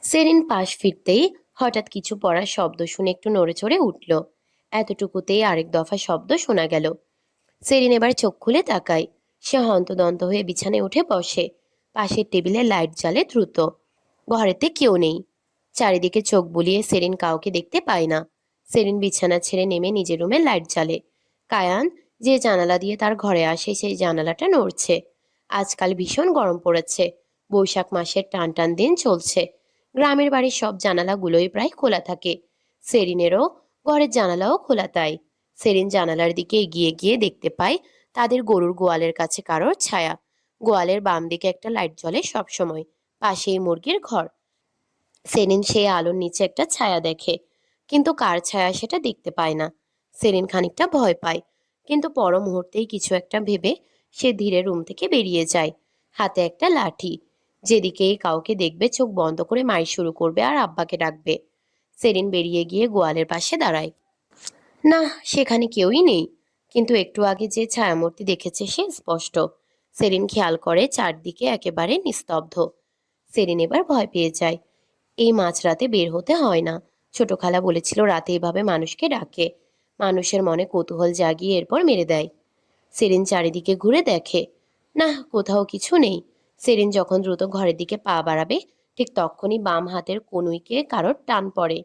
Serene পাশ ফিরতেই হঠাৎ কিছু পড়ার শব্দ শুনে একটু নড়েচড়ে উঠল। এতটুকুতেই আরেক দফা শব্দ শোনা গেল। সেরিন এবার চোখ খুলে তাকায়। সে হন্তদন্ত হয়ে বিছানায় উঠে বসে। পাশের টেবিলে লাইট জ্বালে দ্রুত। ঘরেতে কেউ নেই। চারিদিকে চোখ বুলিয়ে সেরিন কাউকে দেখতে পায় না। সেরিন বিছানা ছেড়ে নেমে নিজের রুমে লাইট জ্বালে। কায়ান যে জানালা দিয়ে তার ঘরে আসে সেই জানালাটা নড়ছে। আজকাল ভীষণ গরম পড়েছে। বৈশাখ মাসের টান টান দিন চলছে। গ্রামের বাড়ির সব জানালাগুলোই প্রায় খোলা থাকে। সেরিনেরও ঘরের জানালাও খোলা। তাই সেরিন জানালার দিকে এগিয়ে গিয়ে দেখতে পায় তাদের গরুর গোয়ালের কাছে কারোর ছায়া। গোয়ালের বাম দিকে একটা লাইট জ্বলে সবসময়। পাশেই মুরগির ঘর। সেরিন সেই আলোর নিচে একটা ছায়া দেখে, কিন্তু কার ছায়া সেটা দেখতে পায় না। সেরিন খানিকটা ভয় পায়, কিন্তু পর মুহূর্তেই কিছু একটা ভেবে সে ধীরে রুম থেকে বেরিয়ে যায়। হাতে একটা লাঠি। যেদিকেই কাউকে দেখবে চোখ বন্ধ করে মাই শুরু করবে আর আব্বাকে ডাকবে। সেরিন বেরিয়ে গিয়ে গোয়ালের পাশে দাঁড়ায়। না, সেখানে কেউই নেই। কিন্তু একটু আগে যে ছায়ামূর্তি দেখেছে সে স্পষ্ট। সেরিন খেয়াল করে চারদিকে একেবারে নিস্তব্ধ। সেরিন এবার ভয় পেয়ে যায়। এই মাঝরাতে বের হতে হয় না। ছোট খালা বলেছিল রাতে এভাবে মানুষকে ডাকে। মানুষের মনে কৌতূহল জাগিয়ে এরপর মেরে দেয়। সেরিন চারিদিকে ঘুরে দেখে। না, কোথাও কিছু নেই। সেরিন যখন দ্রুত ঘরের দিকে পা বাড়াবে, ঠিক তখনই বাম হাতের কনুইকে কারোর টান পড়ে।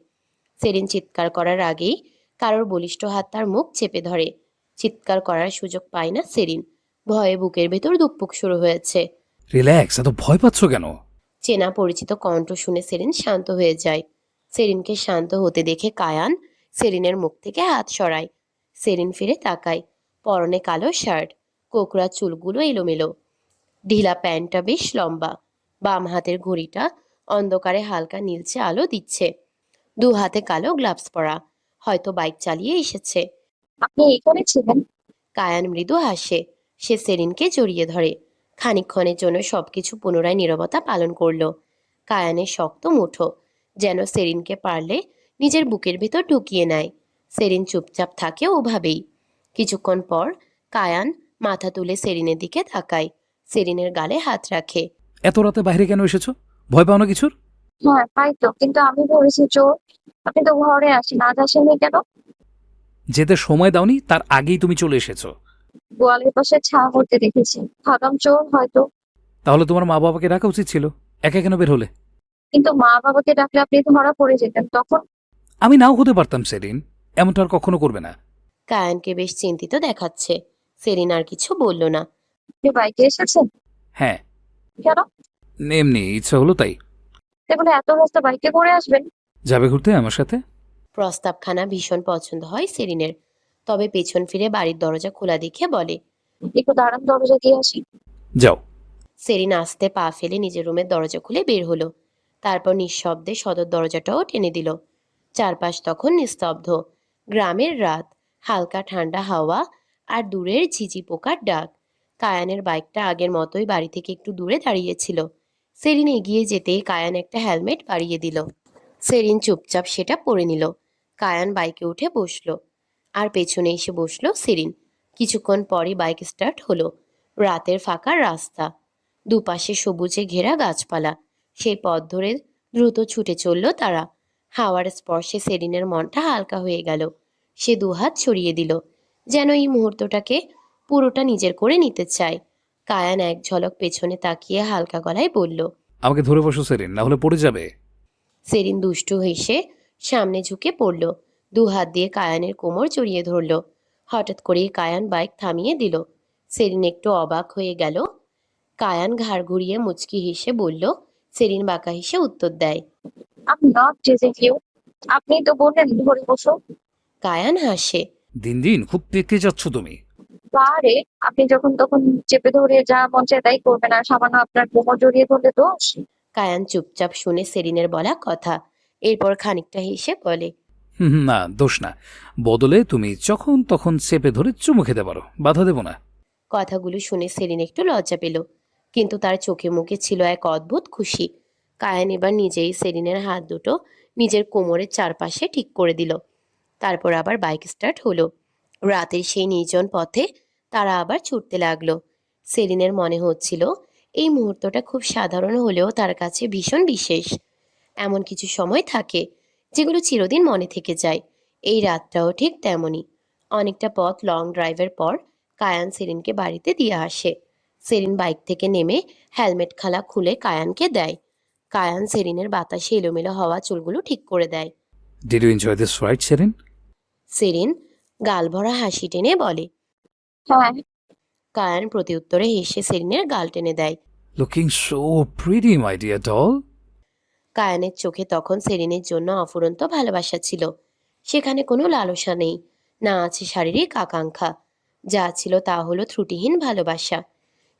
সেরিন চিৎকার করার আগেই কারোর বলিষ্ঠ হাত তার মুখ চেপে ধরে। চিৎকার করার সুযোগ পায় না সেরিন। ভয়ে বুকের ভেতর ধুকপুক শুরু হয়েছে। রিল্যাক্স, এত ভয় পাচ্ছ কেন? চেনা পরিচিত কণ্ঠ শুনে সেরিন শান্ত হয়ে যায়। সেরিনকে শান্ত হতে দেখে কায়ান সেরিনের মুখ থেকে হাত সরায়। সেরিন ফিরে তাকায়। পরনে কালো শার্ট, কোকড়া চুলগুলো এলোমেলো। ঢিলা প্যান্টটা বেশ লম্বা। বাম হাতের ঘড়িটা অন্ধকারে হালকা নীলচে আলো দিচ্ছে। দু হাতে কালো গ্লাভস পরা। হয়তো বাইক চালিয়ে এসেছে। আপনি এখানে ছিলেন? কায়ান মৃদু হাসে। সে সেরিনকে জড়িয়ে ধরে। খানিকক্ষণের জন্য সবকিছু পুনরায় নীরবতা পালন করলো। কায়ানের শক্ত মুঠো যেন সেরিনকে পারলে নিজের বুকের ভেতর ঢুকিয়ে নেয়। সেরিন চুপচাপ থাকে ওভাবেই। কিছুক্ষণ পর কায়ান মাথা তুলে সেরিনের দিকে তাকায়। সেরিনের গালে হাত রাখে। এত রাতে বাইরে কেন এসেছো? ভয় পাও না কিছুর? হ্যাঁ, তাই তো। কিন্তু আমি ভেবেছি চোর। আপনি তো ঘরে আসেন, আজ আসেননি কেন? যেতে সময় দাওনি, তার আগেই তুমি চলে এসেছো। গোয়ালের পাশে ছায়া পড়তে দেখেছি, ভাবলাম চোর হয়তো। তাহলে তোমার মা বাবাকে ডাকা উচিত ছিল। একা কেন বের হলে? কিন্তু মা বাবাকে ডাকলে আপনি ধরা পড়ে যেতেন তখন। আমি নাও হতে পারতাম সেরিন। এমনটা আর কখনো করবে না। কায়ানকে বেশ চিন্তিত দেখাচ্ছে। সেরিন আর কিছু বলল না। আপনি বাইকে এসেছেন? হ্যাঁ, কেন? এমনি ইচ্ছা হলো তাই। তাহলে এত রাস্তা বাইকে করে আসবেন? যাবে ঘুরতে আমার সাথে? প্রস্তাবখানা ভীষণ পছন্দ হয় সেরিনের। তবে পেছন ফিরে বাড়ির দরজা খোলা দেখে বলে। একটু দাঁড়ান, দরজা দিয়ে আসি। যাও। সেরিন আস্তে পা ফেলে নিজের রুমের দরজা খুলে বের হলো। তারপর নিঃশব্দে সদর দরজাটাও টেনে দিল। চারপাশ তখন নিস্তব্ধ। গ্রামের রাত। হালকা ঠান্ডা হাওয়া আর দূরের ঝিঝি পোকার ডাক। কায়ানের বাইকটা আগের মতোই বাড়ি থেকে একটু দূরে দাঁড়িয়েছিল। সেরিন এগিয়ে যেতেই কায়ান একটা হেলমেট বাড়িয়ে দিল। সেরিন চুপচাপ সেটা পরে নিল। কায়ান বাইকে উঠে বসলো। আর পেছনে এসে বসলো সেরিন। কিছুক্ষণ পরই বাইক স্টার্ট হলো। রাতের ফাঁকা রাস্তা। দুপাশে সবুজে ঘেরা গাছপালা। সেই পথ ধরে দ্রুত ছুটে চলল তারা। হাওয়ার স্পর্শে সেরিনের মনটা হালকা হয়ে গেল। সে দুহাত ছড়িয়ে দিল, যেন এই মুহূর্তটাকে পুরোটা নিজের করে নিতে চায়। কায়ান এক ঝলক পেছনে তাকিয়ে হালকা গলায় বলল। আমাকে ধরে বসো সেরিন, না হলে পড়ে যাবে। সেরিন দুষ্টু হেসে সামনে ঝুঁকে পড়ল। দু হাত দিয়ে কায়ানের কোমর জড়িয়ে ধরল। হঠাৎ করেই কায়ান বাইক থামিয়ে দিল। সেরিন একটু অবাক হয়ে গেল। কায়ান ঘাড় ঘুরিয়ে মুচকি হেসে বলল। সেরিন বাঁকা হেসে উত্তর দেয়। আমি নট চেজিং ইউ। আপনি তো বললেন ধরে বসো। কায়ান হাসে। দিন দিন খুব পেকে যাচ্ছ তুমি। বারে, আপনি যখন তখন চেপে ধরে যা মন চায় তাই করবেন, আর সামান্য আপনার কোমর জড়িয়ে ধরলে দোষ? কায়ান চুপচাপ শুনে সেরিনের বলা কথা। এরপর খানিকটা হেসে বলে। হুম, না দোষ না। বদলে তুমি যখন তখন চেপে ধরে চুমু খেতে পারো, বাধা দেব না। কথাগুলো শুনে সেরিন একটু লজ্জা পেল, কিন্তু তার চোখে মুখে ছিল এক অদ্ভুত খুশি। কায়ান এবার নিজেই সেরিনের হাত দুটো নিজের কোমরের চারপাশে ঠিক করে দিল। তারপর আবার বাইক স্টার্ট হলো। রাতের সেই নির্জন পথে তারা আবার ছুটতে লাগলো। সেলিনের মনে হচ্ছিল এই মুহূর্তটা খুব সাধারণ হলেও তার কাছে ভীষণ বিশেষ। এমন কিছু সময় থাকে যেগুলো চিরদিন মনে থেকে যায়। এই রাতটাও ঠিক তেমনই। অনেকটা পথ লং ড্রাইভের পর কায়ান সেলিনকে বাড়িতে দিয়ে আসে। সেলিন বাইক থেকে নেমে হেলমেট খালা খুলে কায়ানকে দেয়। কায়ান সেলিনের বাতাসে এলোমেলো হওয়া চুলগুলো ঠিক করে দেয়। Did you enjoy this ride, Serene? Celine গাল ভরা হাসি টেনে বলে। হ্যাঁ। কায়ান প্রত্যুত্তরে হেসে সেলিনের গাল টেনে দেয়। Looking so pretty, my dear doll. কায়ানের চোখে তখন সেলিনের জন্য অফুরন্ত ভালোবাসা ছিল। সেখানে কোনো লালসা নেই, না আছে শারীরিক আকাঙ্ক্ষা। যা ছিল তা হলো ত্রুটিহীন ভালোবাসা।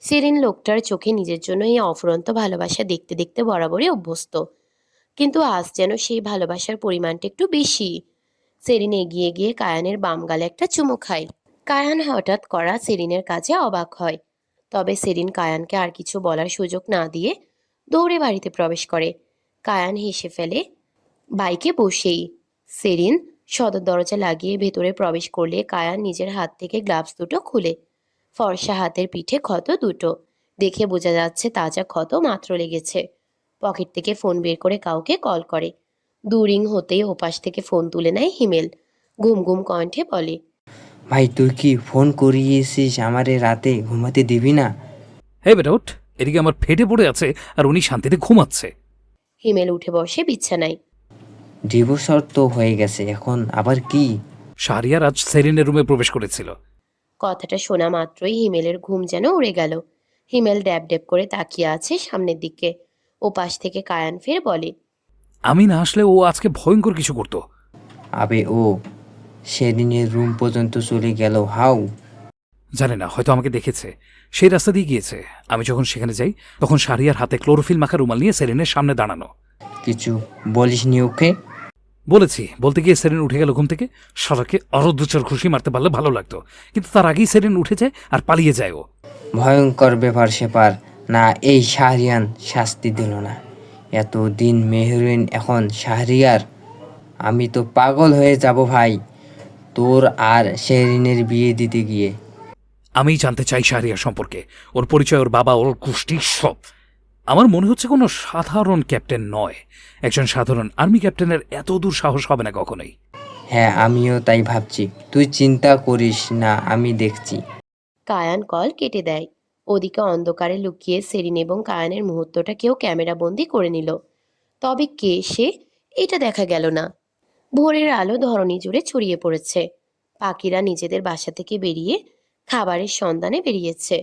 সেলিন লোকটার চোখে নিজের জন্য এই অফুরন্ত ভালোবাসা দেখতে দেখতে বরাবরই অভ্যস্ত, কিন্তু আজ যেন সেই ভালোবাসার পরিমাণটা একটু বেশি। সেলিন এগিয়ে গিয়ে কায়ানের বাম গালে একটা চুমু খায়। কায়ান হঠাৎ করা সেলিনের কাছে অবাক হয়। তবে সেলিন কায়ানকে আর কিছু বলার সুযোগ না দিয়ে দৌড়ে বাড়িতে প্রবেশ করে। কায়ান হেসে ফেলে বাইকে বসেই। সেলিন সদর দরজা লাগিয়ে ভেতরে প্রবেশ করলে কায়ান নিজের হাত থেকে গ্লাভস দুটো খুলে। ফর্সা হাতের পিঠে ক্ষত দুটো, দেখে বোঝা যাচ্ছে তাজা ক্ষত মাত্র লেগেছে। পকেট থেকে ফোন বের করে কাউকে কল করে। দু রিং হতেই ওপাশ থেকে ফোন তুলে নেয় হিমেল। ঘুম ঘুম কণ্ঠে বলে, ভাই তুই কি ফোন করিয়েছিস? আমারে রাতে ঘুমাতে দিবি না? হে বেটা ওঠ, এদিকে আমার ফেটে পড়ে আছে আর উনি শান্তিতে ঘুমাচ্ছে। হিমেল উঠে বসে বিছানায়। ডিভোর্স তো হয়ে গেছে, এখন আবার কি? শাহরিয়ার আজ সেরিনের রুমে প্রবেশ করেছিল। কথাটা শোনা মাত্রই হিমেলের ঘুম যেন উড়ে গেল। হিমেল ড্যাব ড্যাব করে তাকিয়ে আছে সামনের দিকে। ওপাশ থেকে কায়ান ফের বলে, আমি না আসলে ও আজকে ভয়ঙ্কর কিছু করতো। আবে ও সেদিনের রুম পর্যন্ত চলে গেল হাউ? জানে না, হয়তো আমাকে দেখেছে। সেই রাস্তা দিয়ে গিয়েছে। আমি যখন সেখানে যাই তখন শাহরিয়ার হাতে ক্লোরোফিল মাখা রুমাল নিয়ে সেরিনের সামনে দাঁড়ানো। কিছু বলিসনি ওকে? বলেছি, বলতে গিয়ে সেরিন উঠে গেল ঘুম থেকে। শালাকে আরো দু চার খুশি মারতে পারলে ভালো লাগতো, কিন্তু তার আগেই সেরিন উঠে যায় আর পালিয়ে যায় ও। ভয়ঙ্কর ব্যাপার সেপার না, এই শাহরিয়ান শাস্তি দিল না। এতদিন মেহরিন, এখন শাহরিয়ার। আমি তো পাগল হয়ে যাব ভাই, তোর আর শেরিনের বিয়ে দিতে গিয়ে। আমি জানতে চাই শাহরিয়ার সম্পর্কে, ওর পরিচয়, ওর বাবা, ওর গোষ্ঠী সব। আমার মনে হচ্ছে কোনো সাধারণ ক্যাপ্টেন নয়। একজন সাধারণ আর্মি ক্যাপ্টেনের এত দূর সাহস হবে না কখনোই। হ্যাঁ, আমিও তাই ভাবছি। তুই চিন্তা করিস না, আমি দেখছি। কায়ান কল কেটে দেয়। ওদিকে অন্ধকারে লুকিয়ে সেরিন এবং কায়ানের মুহূর্তটা কেউ ক্যামেরা বন্দি করে নিল। তবে কে সে, এটা দেখা গেল না। ভোরের আলো ধরণী জুড়ে ছড়িয়ে পড়েছে। পাখিরা নিজেদের বাসা থেকে বেরিয়ে খাবারের সন্ধানে বেরিয়েছে।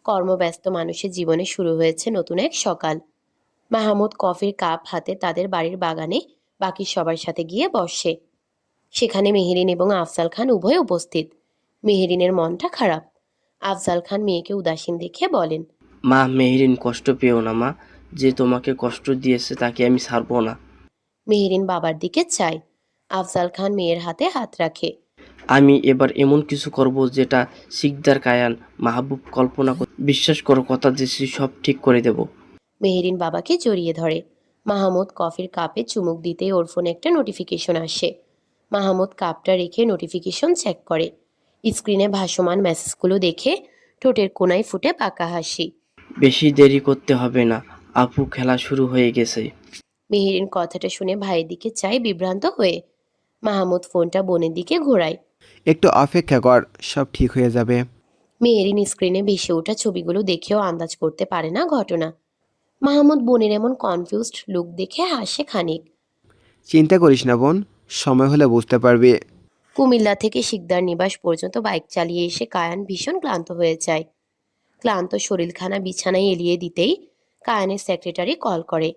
কর্মব্যস্ত মানুষের জীবনে শুরু হয়েছে নতুন এক সকাল। মাহমুদ কফির কাপ হাতে তাদের বাড়ির বাগানে বাকি সবার সাথে গিয়ে বসে। সেখানে মেহেরিন এবং আফজাল খান উভয় উপস্থিত। মেহেরিনের মনটা খারাপ। আফজাল খান মেয়েকে উদাসীন দেখে বলেন, মা, মেহেরিন কষ্ট পেও না মা, যে তোমাকে কষ্ট দিয়েছে তাকে আমি ছাড়বো না। মেহেরিন বাবার দিকে চায়। আফজাল খান মেয়ের হাতে হাত রাখে। আমি এবার এমন কিছু করব যেটা শিকদার, কায়ান, মাহবুব কল্পনা বিশ্বাস করো, কথা দিচ্ছি সব ঠিক করে দেব। মেহেরিন বাবাকে জড়িয়ে ধরে। মাহমুদ কফির কাপে চুমুক দিতে ওর ফোনে একটা নোটিফিকেশন আসে। মাহমুদ কাপটা রেখে নোটিফিকেশন চেক করে। স্ক্রিনে ভাসমান মেসেজগুলো দেখে ঠোঁটের কোনায় ফুটে পাকা হাসি। বেশি দেরি করতে হবে না, আপু খেলা শুরু হয়ে গেছে। মেহেরিন কথাটা শুনে ভাইয়ের দিকে চায় বিভ্রান্ত হয়ে। মাহমুদ ফোনটা বোনের দিকে ঘোরায়। একটু অপেক্ষা কর, সব ঠিক হয়ে যাবে। মেহেরিন স্ক্রিনে ভেসে ওঠা ছবিগুলো দেখেও আন্দাজ করতে পারে না ঘটনা। মাহমুদ বোনের এমন কনফিউজড লুক দেখে হাসে খানিক। চিন্তা করিস না বোন, সময় হলে বুঝতে পারবি। কুমিল্লা থেকে শিকদার নিবাস পর্যন্ত বাইক চালিয়ে এসে কায়ান ভীষণ ক্লান্ত হয়ে যায়। ক্লান্ত শরীরখানা বিছানায় এলিয়ে দিতেই কায়ানের সেক্রেটারি কল করে।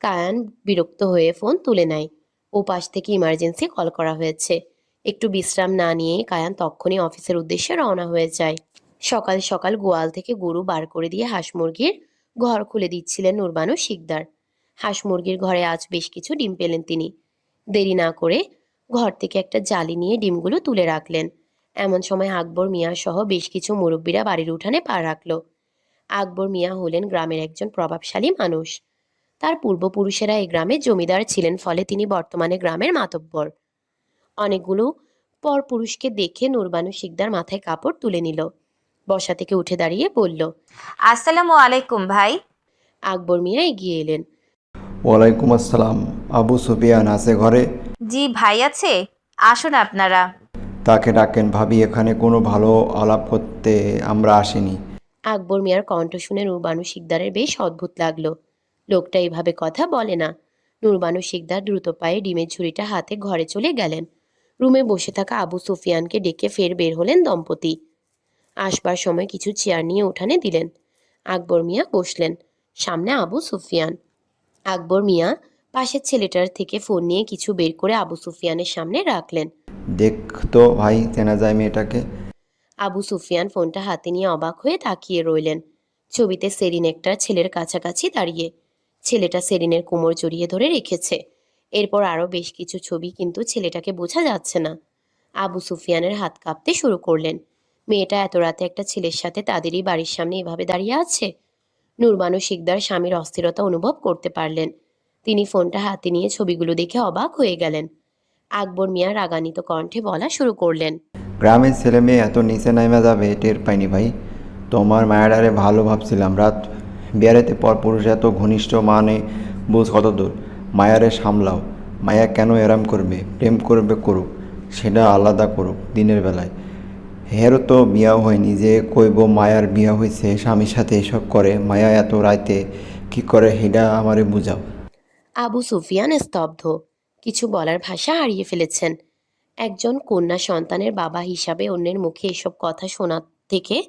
কায়ান বিরক্ত হয়ে ফোন তুলে নেয়। ওপাশ থেকে ইমার্জেন্সি কল করা হয়েছে। একটু বিশ্রাম না নিয়েই কায়ান তক্ষুনি অফিসের উদ্দেশ্যে রওনা হয়ে যায়। সকাল সকাল গোয়াল থেকে গরু বার করে দিয়ে হাঁস মুরগির ঘর খুলে দিচ্ছিলেন নুরবানু শিকদার। হাঁস মুরগির ঘরে আজ বেশ কিছু ডিম পেলেন তিনি। দেরি না করে ঘর থেকে একটা জালি নিয়ে ডিমগুলো তুলে রাখলেন। এমন সময় আকবর মিয়া সহ বেশ কিছু মুরব্বীরা বাড়ির উঠানে পা রাখল। আকবর মিয়া হলেন গ্রামের একজন প্রভাবশালী মানুষ। তার পূর্বপুরুষেরা এই গ্রামে জমিদার ছিলেন, ফলে তিনি বর্তমানে গ্রামের মাতব্বর। অনেকগুলো পরপুরুষকে দেখে নুরবানু শিকদার মাথায় কাপড় তুলে নিল। বসা থেকে উঠে দাঁড়িয়ে বলল। আসসালামু আলাইকুম ভাই। আকবর মিয়া এগিয়ে এলেন। ওয়ালাইকুম আসসালাম। আবু সুফিয়ান আছে ঘরে? জি ভাই আছে, আসুন আপনারা। তাকে ডাকেন। ভাবি, এখানে কোনো ভালো আলাপ করতে আমরা আসিনি। আকবর মিয়ার কণ্ঠ শুনে নুরবানু শিকদারের বেশ অদ্ভুত লাগলো। লোকটা এভাবে কথা বলে না। নুরবানু শিকদার দ্রুত পায়ে ডিমের ঝুড়িটা হাতে ঘরে চলে গেলেন। রুমে বসে থাকা আবু সুফিয়ানকে ডেকে ফের বের হলেন দম্পতি। আসবার সময় কিছু চেয়ার নিয়ে উঠানে দিলেন। আকবর মিয়া বসলেন। সামনে আবু সুফিয়ান। আকবর মিয়া পাশের ছেলেটার থেকে ফোন নিয়ে কিছু বের করে আবু সুফিয়ানের সামনে রাখলেন। দেখ তো ভাই, চেনা যায় মেয়েটাকে? আবু সুফিয়ান ফোনটা হাতে নিয়ে অবাক হয়ে তাকিয়ে রইলেন। ছবিতে সেরিন একটা ছেলের কাছাকাছি দাঁড়িয়ে। ছেলেটা সেরিনের কোমর জড়িয়ে ধরে রেখেছে। এরপর আরও বেশ কিছু ছবি, কিন্তু ছেলেটাকে বোঝা যাচ্ছে না। আবু সুফিয়ানের হাত কাঁপতে শুরু করলেন। মেয়েটা এত রাতে একটা ছেলের সাথে তাদেরই বাড়ির সামনে এভাবে দাঁড়িয়ে আছে। নুরবানু শিকদার স্বামীর অস্থিরতা অনুভব করতে পারলেন। তিনি ফোনটা হাতে নিয়ে ছবিগুলো দেখে অবাক হয়ে গেলেন। আকবর মিয়া রাগান্বিত কণ্ঠে বলা শুরু করলেন। গ্রামের ছেলে মেয়ে এত নিচে নাইমা যাবে টের পাইনি ভাই। তোমার মায়াডারে ভালো ভাবছিলাম। রাত বিয়ারেতে পর পুরুষ এত ঘনিষ্ঠ মানে বুঝ কত দূর। মায়ারে সামলাও। মায়া কেন এরাম করবে? প্রেম করবে করুক, সেটা আলাদা করুক দিনের বেলায়। হেরও তো বিয়াও হয়নি যে কইব মায়ার বিয়া হয়েছে, স্বামীর সাথে এসব করে। মায়া এত রাইতে কি করে সেটা আমারে বুঝাও। আবু সুফিয়ান স্তব্ধ। কিছু বলার ভাষা হারিয়ে ফেলেছেন। একজন কন্যা সন্তানের বাবা হিসাবে অন্যের মুখে এসব কথা শোনা থেকে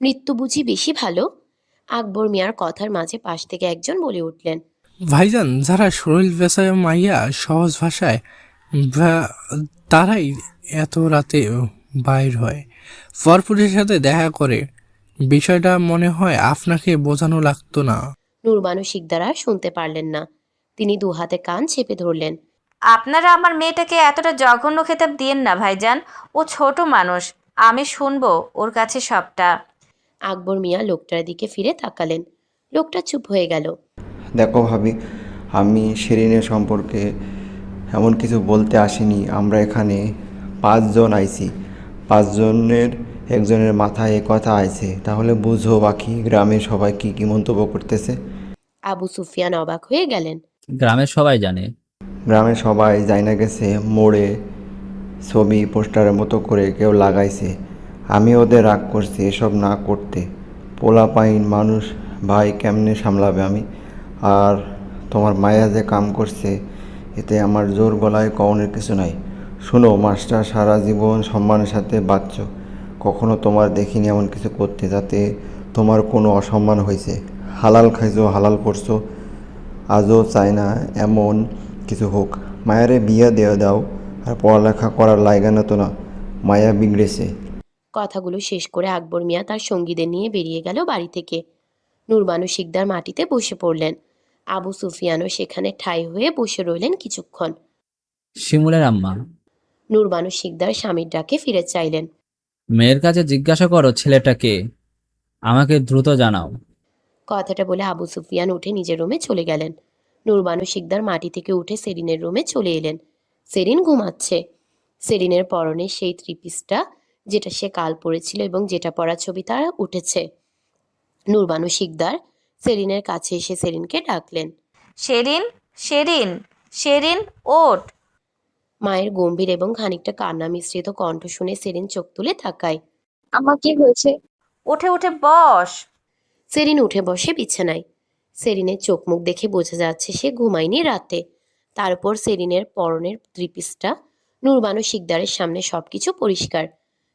মৃত্যু বুঝি বেশি ভালো। আকবর মিয়ার কথার মাঝে পাশ থেকে একজন বলে উঠলেন। ভাইজান, যারা শরীর বেচায় মাইয়া সহজ ভাষায় বা- তারাই এত রাতে বাইর হয়, পরপুরের সাথে দেখা করে। বিষয়টা মনে হয় আপনাকে বোঝানো লাগতো না। নুরবানু শিকদার আর শুনতে পারলেন না। তিনি দু হাতে কান চেপে ধরলেন। আপনারা আমার মেয়েটাকে এতটা জঘন্য খেতাব দিয়েন না ভাইজান। ও ছোট মানুষ, আমি শুনবো ওর কাছে সবটা। আকবর মিয়া লোকটার দিকে ফিরে তাকালেন। লোকটা চুপ হয়ে গেল। দেখো ভাবি, আমি শিরিনের সম্পর্কে এমন কিছু বলতে আসিনি। আমরা এখানে 5 জন আইছি। 5 জনের একজনের মাথায় এ কথা আইছে, তাহলে বুঝো বাকি গ্রামের সবাই কি কি মন্তব্য করতেছে। আবু সুফিয়ান অবাক হয়ে গেলেন। গ্রামের সবাই জানে। গ্রামের সবাই জাইনা গেছে, মোড়ে ছবি পোস্টারের মতো করে কেউ লাগাইছে। আমি ওদের রাগ করছি এসব না করতে। পোলাপাইন মানুষ ভাই, কেমনে সামলাবে আমি? আর তোমার মায়া যে কাম করছে, এতে আমার জোর গলায় কওনের কিছু নাই। শোনো মাস্টার, সারা জীবন সম্মানের সাথে বাঁচছ, কখনো তোমার দেখিনি এমন কিছু করতে যাতে তোমার কোনো অসম্মান হয়েছে। হালাল খাইছো, হালাল করছো, আজও চাই না এমন কিছু হোক। মায়ারে বিয়া দেওয়া দাও, আর পড়ালেখা করার লাইগানা তো না। মায়া বিগড়েছে। কথাগুলো শেষ করে আকবর মিয়া তার সঙ্গীদের নিয়ে বেরিয়ে গেল বাড়ি থেকে। নুরবানু শিকদার মাটিতে বসে পড়লেন। আবু সুফিয়ানও সেখানে ঠাই হয়ে বসে রইলেন কিছুক্ষণ। শিমুলের আম্মা, নুরবানু শিকদার স্বামীর ডাকে ফিরে চাইলেন। মেয়ের কাছে জিজ্ঞাসা করো ছেলেটাকে, আমাকে দ্রুত জানাও। কথাটা বলে আবু সুফিয়ান উঠে নিজের রুমে চলে গেলেন। নুরবানু শিকদার মাটি থেকে উঠে সেরিনের রুমে চলে এলেন। সেরিন ঘুমাচ্ছে। সেরিনের পরনে সেই থ্রিপিসটা যেটা সে কাল পরেছিল এবং যেটা পরা ছবি তার উঠেছে। নুরবানু শিকদার সেরিনের কাছে এসে সেরিনকে ডাকলেন। শেরিন, শেরিন, শেরিন, ওঠ। মায়ের গম্ভীর এবং খানিকটা কান্না মিশ্রিত কণ্ঠ শুনে সেরিন চোখ তুলে তাকায়। আমার কি হয়েছে? উঠে উঠে বস। সেরিন উঠে বসে বিছানায়। সেরিনের চোখ মুখ দেখে বোঝা যাচ্ছে সে ঘুমায়নি রাতে। তারপর সেরিনের পরনের ত্রিপিসটা। নুরবানু শিকদারের সামনে সবকিছু পরিষ্কার।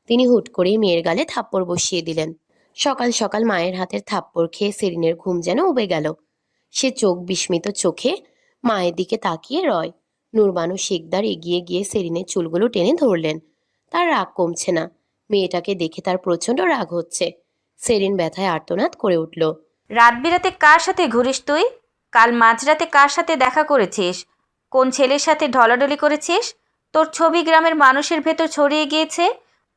তিনি হুট করে মেয়ের গালে থাপ্পড় বসিয়ে দিলেন। সকাল সকাল মায়ের হাতের থাপ্পড় খেয়ে সেরিনের ঘুম যেন উবে গেল। সে চোখ বিস্মিত চোখে মায়ের দিকে তাকিয়ে রয়। নুরবানু শিকদার এগিয়ে গিয়ে সেরিনের চুলগুলো টেনে ধরলেন। তার রাগ কমছে না। মেয়েটাকে দেখে তার প্রচণ্ড রাগ হচ্ছে। সেরিন ব্যথায় আর্তনাদ করে উঠল। রাত বিরাতে কার সাথে ঘুরিস তুই? কাল মাঝরাতে কার সাথে দেখা করেছিস? কোন ছেলের সাথে ঢলাঢলি করেছিস? তোর ছবি গ্রামের মানুষের ভেতর ছড়িয়ে গিয়েছে।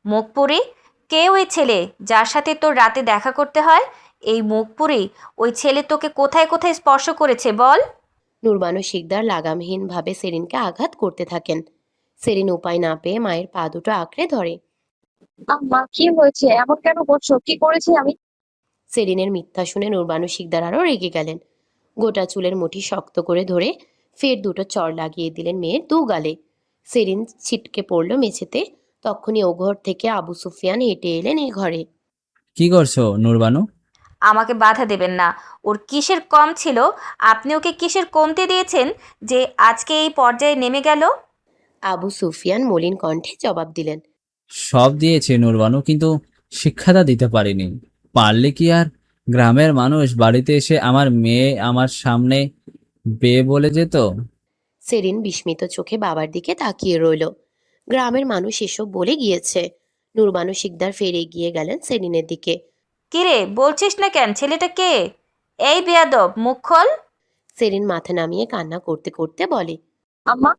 মুখপুরি, কে ওই ছেলে যার সাথে তোর রাতে দেখা করতে হয়? এই মুখপুরি, ওই ছেলে তোকে কোথায় কোথায় স্পর্শ করেছে বল? নুরবানু শিকদার লাগামহীনভাবে সেরিনকে আঘাত করতে থাকেন। সেরিন উপায় না পেয়ে মায়ের পা দুটো আঁকড়ে ধরে। আম্মা কি হয়েছে? এমন কেন করছো? কি করেছি আমি? সেরিনের মিথ্যা শুনে নুরবানু শিকদার আরও রেগে গেলেন। গোটা চুলের মুঠি শক্ত করে ধরে ফের দুটো চড় লাগিয়ে দিলেন মেয়ের দু গালে। সেরিন ছিটকে পড়ল মেঝেতে। তখনই ও ঘর থেকে আবু সুফিয়ান হেঁটে এলেন এই ঘরে। কি করছো নুরবানু? আমাকে বাধা দেবেন না। ওর কিসের কম ছিল? আপনি ওকে কিসের কমতে দিয়েছেন যে আজকে এই পর্যায়ে নেমে গেল? আবু সুফিয়ান মলিন কণ্ঠে জবাব দিলেন। সব দিয়েছে নুরবানু, কিন্তু শিক্ষাটা দিতে পারিনি। পারলে কি আর গ্রামের মানুষ বাড়িতে এসে আমার মেয়ে আমার সামনে বে বলে যেত? সেরিন বিস্মিত চোখে বাবার দিকে তাকিয়ে রইল। গ্রামের মানুষ এসব বলে গিয়েছে। নুরবানু শিকদার ফের এগিয়ে গেলেন সেরিনের দিকে। কিরে, বলছিস না কেন? ছেলেটা কে? এই বেয়াদব, মুখ খোল। সেরিন মাথা নামিয়ে কান্না করতে করতে বলে। আম্মা,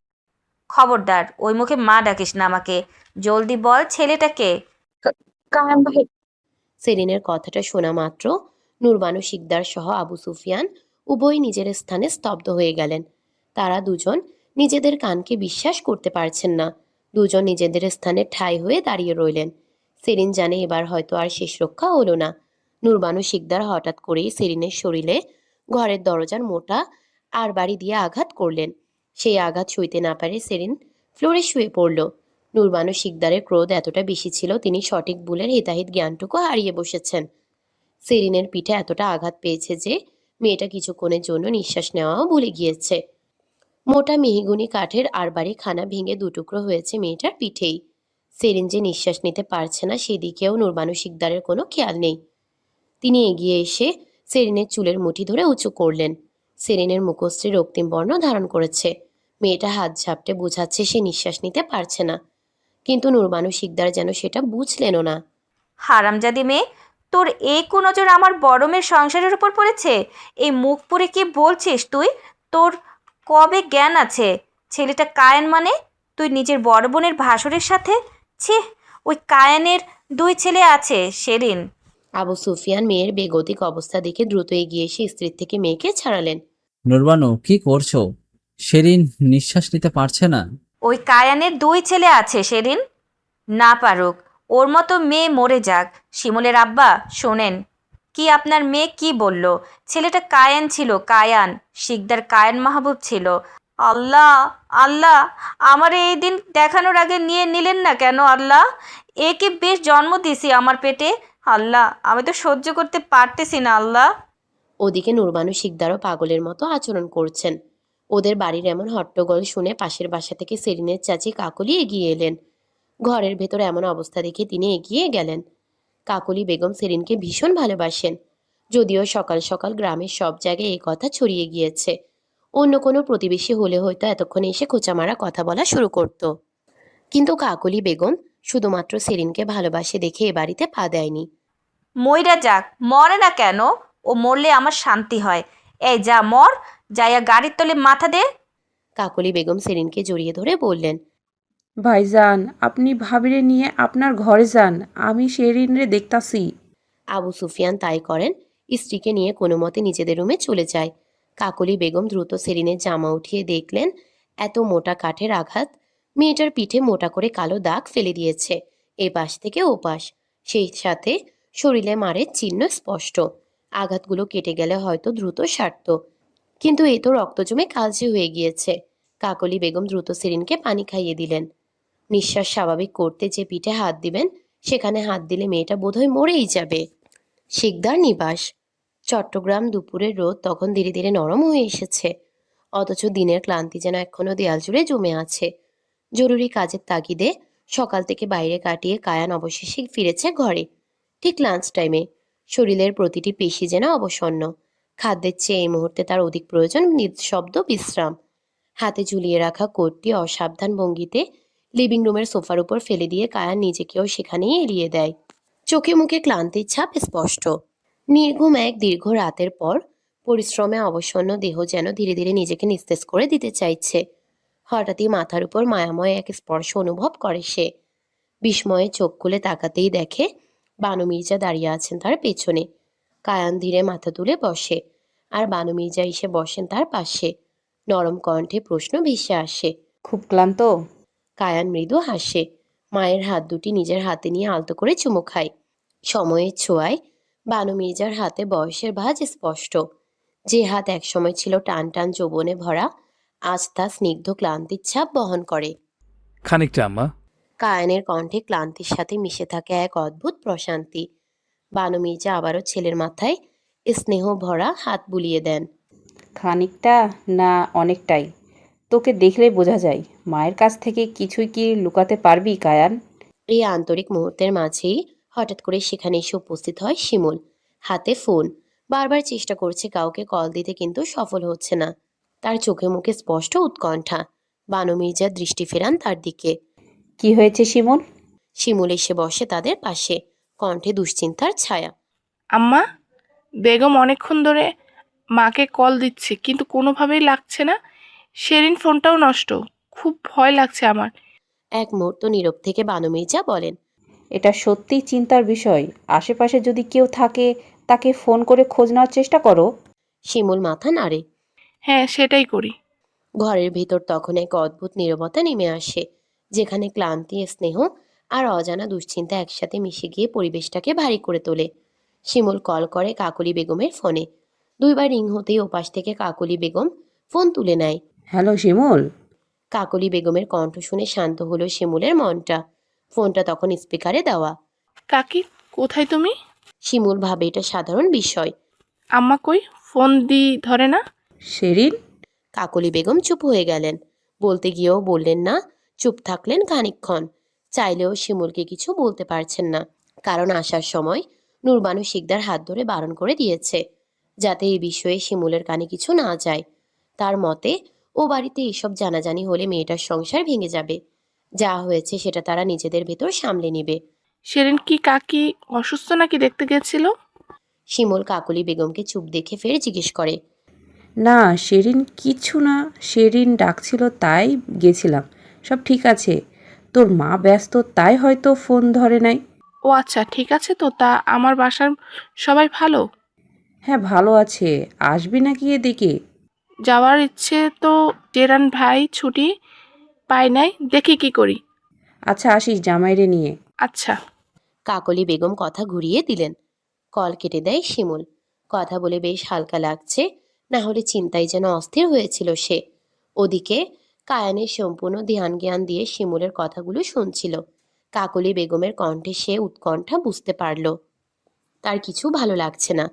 খবরদার, ওই মুখে মা ডাকিস না আমাকে। জলদি বল, ছেলেটা কে? কায়ান ভাই। সেরিনের কথাটা শোনা মাত্র নুরবানু শিকদার সহ আবু সুফিয়ান উভয় নিজের স্থানে স্তব্ধ হয়ে গেলেন। তারা দুজন নিজেদের কানকে বিশ্বাস করতে পারছেন না। দুজন নিজেদের স্থানে ঠাঁই হয়ে দাঁড়িয়ে রইলেন। সেরিন জানে এবার হয়তো আর শেষ রক্ষা হলো না। নুরবানু শিকদার হঠাৎ করেই সেরিনের শরীরে ঘরের দরজার মোটা আর বাড়ি দিয়ে আঘাত করলেন। সেই আঘাত সইতে না পারে সেরিন ফ্লোরে শুয়ে পড়ল। নুরবানু শিকদারের ক্রোধ এতটা বেশি ছিল, তিনি সঠিক ভুলের হিতাহিত জ্ঞানটুকু হারিয়ে বসেছেন। সেরিনের পিঠে এতটা আঘাত পেয়েছে যে মেয়েটা কিছুক্ষণের জন্য নিঃশ্বাস নেওয়াও ভুলে গিয়েছে। মোটা মেহগুনি কাঠের আরবারি খানা ভেঙে দুটুকরো হয়েছে মেয়েটার পিঠেই। সেরিন যে নিঃশ্বাস নিতে পারছে না সেদিকেও নুরবানু শিকদারের কোনো খেয়াল নেই। তিনি এগিয়ে এসে সেরিনের চুলের মুঠি ধরে উঁচু করলেন। সেরিনের মুখশ্রী রক্তিম বর্ণ ধারণ করেছে। মেয়েটা হাত ঝাপটে বোঝাচ্ছে সে নিঃশ্বাস নিতে পারছে না, কিন্তু নুরবানু শিকদার যেন সেটা বুঝলেনও না। হারামজাদি মেয়ে, তোর এই কুনজর আমার বড় মেয়ের সংসারের উপর পড়েছে? এই মুখ পুরে কি বলছিস তুই? তোর কবে জ্ঞান আছে? ছেলেটা কায়েন মানে? তুই নিজের বড় বোনের ভাসুরের সাথে? ছি! ওই কায়েনের 2 ছেলে আছে, সেরিন। আবু সুফিয়ান মেয়ের বেগতিক অবস্থা দেখে দ্রুত এগিয়ে এসে স্ত্রীর থেকে মেয়েকে ছাড়ালেন। নুরবানু, কি করছো? সেরিন নিঃশ্বাস নিতে পারছে না। ওই কায়ানের 2 ছেলে আছে, সেরিন। না পারুক, ওর মতো মেয়ে মরে যাক। শিমুলের আব্বা, শোনেন, কি আপনার মেয়ে কি বলল? ছেলেটা কায়ান ছিল, কায়ান। শিকদার কায়ান মাহবুব ছিল। আল্লাহ, আল্লাহ, আমার এই দিন দেখানোর আগে নিয়ে নিলেন না কেন আল্লাহ? একে বেশ জন্ম দিছি আমার পেটে। আল্লাহ, আমি তো সহ্য করতে পারতেছি না আল্লাহ। ওদিকে নুরবানু শিকদারও পাগলের মতো আচরণ করছেন। ওদের বাড়ির এমন হট্টগোল শুনে পাশের বাসা থেকে সেরিনের চাচি কাকলি এগিয়ে এলেন। ঘরের ভেতর এমন অবস্থা দেখে তিনি এগিয়ে গেলেন। কাকলি বেগম সেরিনকে ভীষণ ভালোবাসেন। যদিও সকাল সকাল গ্রামের সব জায়গায় এই কথা ছড়িয়ে গিয়েছে। অন্য কোনো প্রতিবেশী হলে হয়তো এতক্ষণে এসে খোঁচামারা কথা বলা শুরু করত, কিন্তু কাকলি বেগম শুধুমাত্র সেরিনকে ভালোবাসে দেখে এ বাড়িতে পা দেয়নি। মইরা যাক, মরে না কেন? ও মরলে আমার শান্তি হয়। এই যা, মর, যাইয়া গাড়ির তলে মাথা দে। কাকলি বেগম সেরিনকে জড়িয়ে ধরে বললেন। ভাইজান, আপনি ভাবিরে নিয়ে আপনার ঘরে যান, আমি শেরিনরে দেখতাছি। আবু সুফিয়ান তাই করেন। স্ত্রীকে নিয়ে কোনো মতে নিজেদের রুমে চলে যায়। কাকলি বেগম দ্রুত সেরিনের জামা উঠিয়ে দেখলেন এত মোটা কাঠের আঘাত। মেয়েটার পিঠে মোটা করে কালো দাগ ফেলে দিয়েছে এ পাশ থেকে ও পাশ। সেই সাথে শরীরে মারের চিহ্ন স্পষ্ট। আঘাতগুলো কেটে গেলে হয়তো দ্রুত সারত, কিন্তু এ তো রক্ত জমে কালচে হয়ে গিয়েছে। কাকলি বেগম দ্রুত সেরিনকে পানি খাইয়ে দিলেন। নিঃশ্বাস স্বাভাবিক করতে যে পিঠে হাত দিবেন সেখানে হাত দিলে মেয়েটা বোধহয় মরেই যাবে। শিকদার নিবাস। চট্টগ্রাম দুপুরের রোদ তখন ধীরে ধীরে নরম হয়ে এসেছে, অথচ দিনের ক্লান্তি যেন এখনো দেয়াল জুড়ে জমে আছে। জরুরি কাজের তাগিদে সকাল থেকে বাইরে কাটিয়ে কায়ান অবশেষে ফিরেছে ঘরে ঠিক লাঞ্চ টাইমে। শরীরের প্রতিটি পেশি যেন অবসন্ন। খাদ্যের চেয়ে এই মুহূর্তে তার অধিক প্রয়োজন নিঃশব্দ বিশ্রাম। হাতে ঝুলিয়ে রাখা কোটটি অসাবধান ভঙ্গিতে লিভিং রুমের সোফার উপর ফেলে দিয়ে কায়ান নিজেকেও সেখানেই এড়িয়ে দেয়। চোখে মুখে ক্লান্তির ছাপ স্পষ্ট। নির্ঘুম এক দীর্ঘ রাতের পর পরিশ্রমে অবসন্ন দেহ যেন ধীরে ধীরে নিজেকে নিস্তেজ করে দিতে চাইছে। হঠাৎই মাথার উপর মায়াময় এক স্পর্শ অনুভব করে সে। বিস্ময়ে চোখ খুলে তাকাতেই দেখে বানু মির্জা দাঁড়িয়ে আছেন তার পেছনে। কায়ান ধীরে মাথা তুলে বসে, আর বানু মির্জা এসে বসেন তার পাশে। নরম কণ্ঠে প্রশ্ন ভেসে আসে। খুব ক্লান্ত? কায়ান মৃদু হাসে, মায়ের হাত দুটি নিজের হাতে নিয়ে আলতো করে চুমু খায়। সময়ের ছোঁয়ায় বানু মির্জার হাতে বয়সের ভাঁজ স্পষ্ট। যে হাত একসময় ছিল টান টান যৌবনে ভরা, আজ তা স্নিগ্ধ ক্লান্তির ছাপ বহন করে। খানিকটা আম্মা। কায়ানের কণ্ঠে ক্লান্তির সাথে মিশে থাকে এক অদ্ভুত প্রশান্তি। বানু মির্জা আবারও ছেলের মাথায় স্নেহ ভরা হাত বুলিয়ে দেন। খানিকটা না অনেকটাই? তোকে দেখলেই বোঝা যায়। মায়ের কাছ থেকে কিছুই কি লুকাতে পারবি কায়ান? এই আন্তরিক মুহূর্তের মাঝেই হঠাৎ করে সেখানে এসে উপস্থিত হয় শিমুল, হাতে ফোন। বারবার চেষ্টা করছে কাউকে কল দিতে, কিন্তু সফল হচ্ছে না। তার চোখে মুখে স্পষ্ট উৎকণ্ঠা। বানু মির্জা দৃষ্টি ফেরান তার দিকে। কি হয়েছে শিমুল? শিমুল এসে বসে তাদের পাশে, কণ্ঠে দুশ্চিন্তার ছায়া। আম্মা, বেগম অনেকক্ষণ ধরে মাকে কল দিচ্ছে কিন্তু কোনোভাবেই লাগছে না। শেরিন ফোনটাও নষ্ট। খুব ভয় লাগছে আমার। এক মুহূর্ত নীরব থেকে বানু মির্জা বলেন, এটা সত্যিই চিন্তার বিষয়। আশেপাশে যদি কেউ থাকে তাকে ফোন করে খোঁজ নেওয়ার চেষ্টা করো। শিমুল মাথা নাড়ে। হ্যাঁ, সেটাই করি। ঘরের ভিতর তখন এক অদ্ভুত নীরবতা নেমে আসে, যেখানে ক্লান্তি, স্নেহ আর অজানা দুশ্চিন্তা একসাথে মিশে গিয়ে পরিবেশটাকে ভারী করে তোলে। শিমুল কল করে কাকলি বেগমের ফোনে। দুইবার রিং হতেই ওপাশ থেকে কাকলি বেগম ফোন তুলে নেয়। হ্যালো শিমুল। কাকলি বেগমের কণ্ঠ শুনে শান্ত হলো শিমুলের মনটা। ফোনটা তখন স্পিকারে দেওয়া। কাকি, কোথায় তুমি? শিমুল ভাবে এটা সাধারণ বিষয়। আম্মা কই? ফোন ধরে না। শেরিন? কাকলি বেগম চুপ হয়ে গেলেন। বলতে গিয়েও বললেন না, চুপ থাকলেন খানিকক্ষণ। চাইলেও শিমুলকে কিছু বলতে পারছেন না, কারণ আসার সময় নূরবানু শিকদার হাত ধরে বারণ করে দিয়েছে, যাতে এই বিষয়ে শিমুলের কানে কিছু না যায়। তার মতে ও বাড়িতে এসব জানাজানি হলে মেয়েটার সংসার ভেঙে যাবে। যা হয়েছে সেটা তারা নিজেদের ভেতর সামলে নেবে। শেরিন কি কাকি অসুস্থ নাকি দেখতে গেছিল? শিমুল কাকলি বেগমকে চুপ দেখে ফের জিজ্ঞেস করে। না শেরিন, কিছু না। শেরিন ডাকছিল তাই গেছিলাম। সব ঠিক আছে। তোর মা ব্যস্ত তাই হয়তো ফোন ধরে নাই। ও আচ্ছা, ঠিক আছে। তো তা আমার বাসার সবাই ভালো? হ্যাঁ ভালো আছে। আসবি নাকি এদিকে? যাওয়ার ইচ্ছে তো। জেরান ভাই ছুটি পায় নাই, দেখি কি করি। আচ্ছা আসিস জামাইরে নিয়ে। আচ্ছা। কাকলি বেগম কথা ঘুরিয়ে দিলেন। কল কেটে দেয় শিমুল। কথা বলে বেশ হালকা লাগছে, না হলে চিন্তায় যেন অস্থির হয়েছিল সে। ওদিকে কায়ানের সম্পূর্ণ ধ্যান জ্ঞান দিয়ে শিমুলের কথাগুলো শুনছিল। কাকলি বেগমের কণ্ঠে সে উৎকণ্ঠা বুঝতে পারল। তার কিছু ভালো লাগছে না।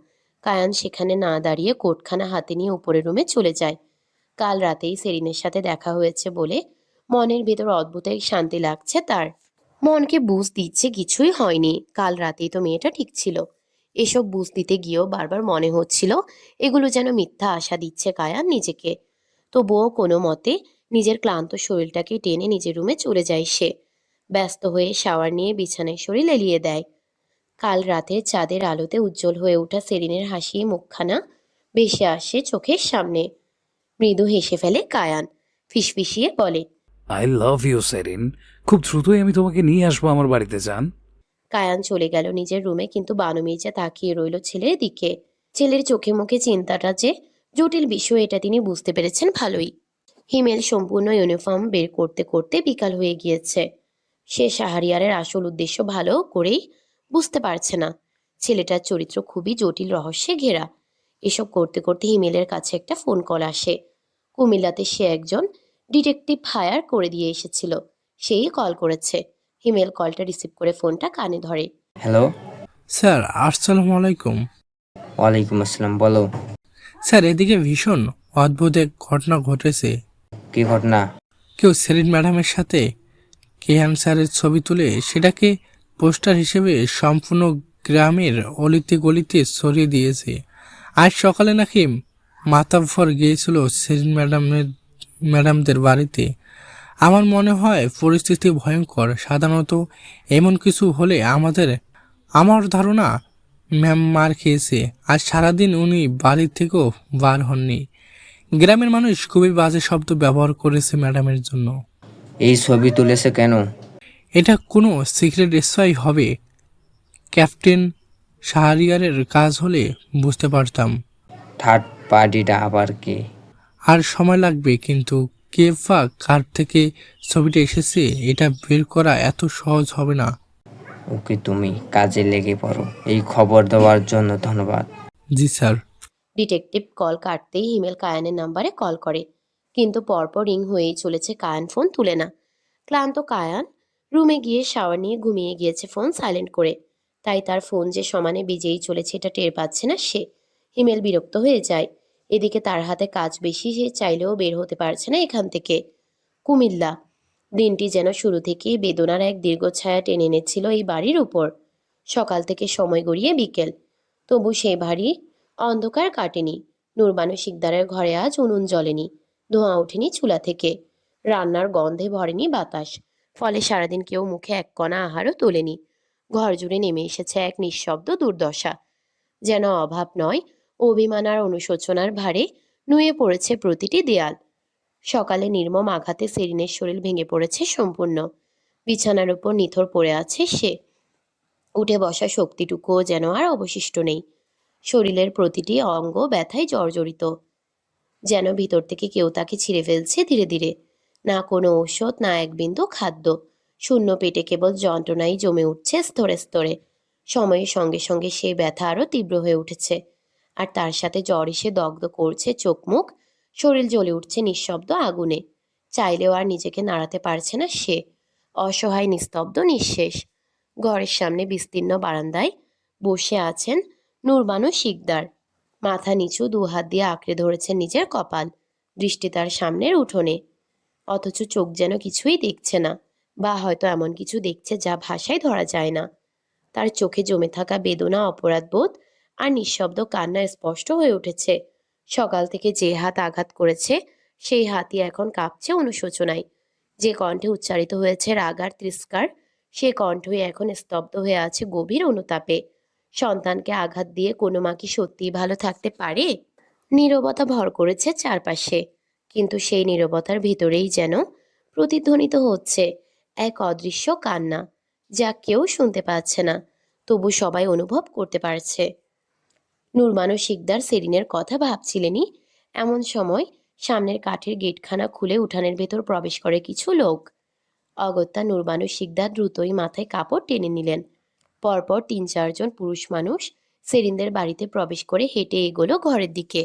কায়ান সেখানে না দাঁড়িয়ে কোটখানা হাতে নিয়ে উপরের রুমে চলে যায়। কাল রাতেই সেরিনের সাথে দেখা হয়েছে বলে মনের ভেতর অদ্ভুত এক শান্তি লাগছে তার। মনকে বুঝ দিচ্ছে কিছুই হয়নি, কাল রাতেই তো মেয়েটা ঠিক ছিল। এসব বুঝ দিতে গিয়েও বারবার মনে হচ্ছিল এগুলো যেন মিথ্যা আশা দিচ্ছে কায়ান নিজেকে। তবুও কোনো মতে নিজের ক্লান্ত শরীরটাকে টেনে নিজের রুমে চলে যায় সে। ব্যস্ত হয়ে শাওয়ার নিয়ে বিছানায় শরীর এলিয়ে দেয়। কাল রাতের চাঁদের আলোতে উজ্জ্বল হয়ে ওঠা সেরিনের হাসি মুখখানা ভেসে আসে চোখের সামনে। মৃদু হেসে ফেলে কায়ান, ফিসফিসিয়ে বলে, আই লাভ ইউ সেরিন। খুব দ্রুতই আমি তোমাকে নিয়ে আসবো আমার বাড়িতে, যান। কায়ান চলে গেল নিজের রুমে, কিন্তু বানু মির্জা তাকিয়ে রইল ছেলের দিকে। ছেলের চোখে মুখে চিন্তাটা যে জটিল বিষয় এটা তিনি বুঝতে পেরেছেন ভালোই। হিমেল সম্পূর্ণ ইউনিফর্ম বের করতে করতে বিকাল হয়ে গিয়েছে। সে শাহরিয়ারের আসল উদ্দেশ্য ভালো করেই বুঝতে পারছে না। ছেলেটার চরিত্র খুবই জটিল রহস্যে ঘেরা। এসব করতে করতে হিমেলের কাছে একটা ফোন কল আসে। কুমিল্লাতে সে একজন ডিটেকটিভ হায়ার করে দিয়ে এসেছিল, সেই কল করেছে। হিমেল কলটা রিসিভ করে ফোনটা কানে ধরে। হ্যালো। স্যার আসসালামু আলাইকুম। ওয়ালাইকুম আসসালাম, বলো। স্যার এদিকে ভীষণ অদ্ভুত এক ঘটনা ঘটেছে। কি ঘটনা? কেউ সেলিন ম্যাডামের সাথে কেহান স্যারের ছবি তুলে সেটাকে পোস্টার হিসেবে সম্পূর্ণ গ্রামের অলিতে গলিতে ছড়িয়ে দিয়েছে। আজ সকালে নাকি মাতাব্বর গিয়েছিল সেলিন ম্যাডামদের বাড়িতে। আমার মনে হয় পরিস্থিতি ভয়ঙ্কর। সাধারণত এমন কিছু হলে আমার ধারণা ম্যাম মার খেয়েছে। আজ সারাদিন উনি বাড়ি থেকেও বার হননি। গ্রামের মানুষ খুবই বাজে শব্দ ব্যবহার করেছে ম্যাডামের জন্য। এই ছবি তুলেছে কেন? এটা কোনো সিক্রেট স্পাই হবে। ক্যাপ্টেন শাহরিয়ারের কাজ হলে বুঝতে পারতাম। থার্ড পার্টিটা আবার কে? আর সময় লাগবে, কিন্তু কে বা কার থেকে ছবিটা এসেছে এটা বের করা এত সহজ হবে না। ওকে, তুমি কাজে লেগে পড়ো। এই খবর দেওয়ার জন্য ধন্যবাদ। জি স্যার। ডিটেকটিভ কল কাটতেই হিমেল কায়ানের নাম্বারে কল করে, কিন্তু পরপর রিং হয়েই চলেছে। কায়ান ফোন তুলে না। ক্লান্ত কায়ান রুমে গিয়ে শাওয়ার নিয়ে ঘুমিয়ে গিয়েছে ফোন সাইলেন্ট করে। তাই তার ফোন যে সমানে বেজেই চলেছে এটা টের পাচ্ছে না সে। হিমেল বিরক্ত হয়ে যায়। এদিকে তার হাতে কাজ বেশি, সে চাইলেও বের হতে পারছে না এখান থেকে। কুমিল্লা। দিনটি যেন শুরু থেকেই বেদনার এক দীর্ঘ ছায়া টেনে এনেছিল এই বাড়ির উপর। সকাল থেকে সময় গড়িয়ে বিকেল, তবু সেই ভারী অন্ধকার কাটেনি। নূরবানু শিকদারের ঘরে আজ উনুন জ্বলেনি, ধোঁয়া ওঠেনি চুলা থেকে, রান্নার গন্ধে ভরেনি বাতাস। ফলে সারাদিন কেউ মুখে এক কণা আহারও তোলেনি। ঘর জুড়ে নেমে এসেছে এক নিঃশব্দ দুর্দশা। যেন অভাব নয়, অভিমান আর অনুশোচনার ভারে নুয়ে পড়েছে প্রতিটি দেয়াল। সকালে নির্মম আঘাতে সেরিনের শরীর ভেঙে পড়েছে সম্পূর্ণ। বিছানার উপর নিথর পড়ে আছে সে। উঠে বসা শক্তিটুকুও যেন আর অবশিষ্ট নেই। শরীরের প্রতিটি অঙ্গ ব্যথায় জর্জরিত, যেন ভিতর থেকে কেউ তাকে ছিঁড়ে ফেলছে ধীরে ধীরে। না কোনো ঔষধ, না এক বিন্দু খাদ্য। শূন্য পেটে কেবল যন্ত্রণাই জমে উঠছে স্তরে স্তরে। সময়ের সঙ্গে সঙ্গে সেই ব্যথা আরও তীব্র হয়ে উঠেছে, আর তার সাথে জ্বর এসে দগ্ধ করছে চোখ মুখ। শরীর জ্বলে উঠছে নিঃশব্দ আগুনে। চাইলেও আর নিজেকে নাড়াতে পারছে না সে। অসহায় নিস্তব্ধ নিঃশেষ। ঘরের সামনে বিস্তীর্ণ বারান্দায় বসে আছেন নূরবানু শিকদার। মাথা নিচু, দু হাত দিয়ে আঁকড়ে ধরেছেন নিজের কপাল। দৃষ্টি তার সামনের উঠোনে, অথচ চোখ যেন কিছুই দেখছে না, বা হয়তো এমন কিছু দেখছে যা ভাষায় ধরা যায় না। তার চোখে জমে থাকা বেদনা, অপরাধবোধ আর নিঃশব্দ কান্না স্পষ্ট হয়ে উঠেছে। সকাল থেকে যে হাত আঘাত করেছে সেই হাতই এখন কাঁপছে অনুশোচনায়। যে কণ্ঠে উচ্চারিত হয়েছে রাগ আর তিরস্কার, সে কণ্ঠই এখন স্তব্ধ হয়ে আছে গভীর অনুতাপে। সন্তানকে আঘাত দিয়ে কোনো মা কি সত্যিই ভালো থাকতে পারে? নীরবতা ভর করেছে চারপাশে, কিন্তু সেই নীরবতার ভিতরেই যেন প্রতিধ্বনিত হচ্ছে এক অদৃশ্য কান্না, যা কেউ শুনতে পাচ্ছে না, তবু সবাই অনুভব করতে পারছে। নূরবানু শিকদার সেরিনের কথা ভাবছিলেনই, এমন সময় সামনের কাঠের গেটখানা খুলে উঠানের ভেতর প্রবেশ করে কিছু লোক। অগত্যা নূরবানু শিকদার দ্রুতই মাথায় কাপড় টেনে নিলেন। পরপর ৩-৪ জন পুরুষ মানুষ সেরিনদের বাড়িতে প্রবেশ করে হেঁটে এগোলো ঘরের দিকে।